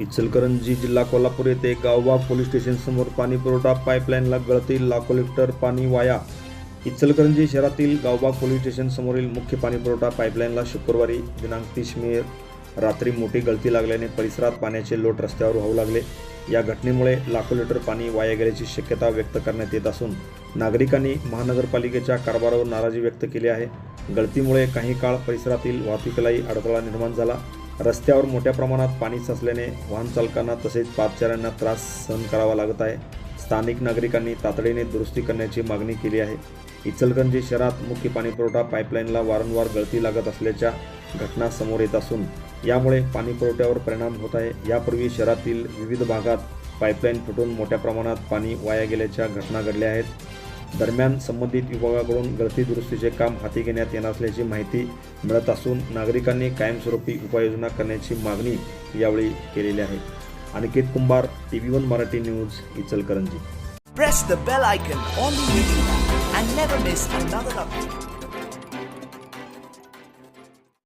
इचलकरंजी जिल्हा कोल्हापूर येथे Gavbhag police station समोर पाणी पुरवठा पाईपलाईनला गळती, लाखो लिटर पाणी वाया. इचलकरंजी शहरातील गावबाग पोलीस स्टेशन समोरील मुख्य पाणी पुरवठा पाईपलाईनला शुक्रवारी दिनांक 30 मे रात्री मोठी गळती लागल्याने परिसरात पाण्याचे लोट रस्त्यावर वाहू लागले. या घटनेमुळे लाखो लिटर पाणी वाया गेल्याची शक्यता व्यक्त करण्यात येत असून नागरिकांनी महानगरपालिकेच्या कारभारावर नाराजी व्यक्त केली आहे. गळतीमुळे काही काळ परिसरातील वाहतुकीलाही अडथळा निर्माण झाला. रस्त्यावर मोठ्या प्रमाणात पाणी साचल्याने वाहन चालकांना तसेच पादचाऱ्यांना त्रास सहन करावा लागत आहे. स्थानिक नागरिकांनी तातडीने दुरुस्ती करण्याची मागणी केली आहे. इचलकरंजी शहरात मुख्य पाणीपुरवठा पाईपलाईनला वारंवार गळती लागत असल्याच्या घटना समोर येत असून यामुळे पाणी पुरवठ्यावर परिणाम होत आहे. यापूर्वी शहरातील विविध भागात पाईपलाईन फुटून मोठ्या प्रमाणात पाणी वाया गेल्याच्या घटना घडल्या आहेत. दरम्यान संबंधित विभागाकडून गळती दुरुस्तीचे काम हाती घेण्यात येणार असल्याची माहिती मिळत असून नागरिकांनी कायमस्वरूपी उपाययोजना करण्याची मागणी यावेळी केलेली आहे. अनिकेत कुंभार, TV1 Marathi news, Ichalkaranji. Press the bell icon on the YouTube and never miss another update.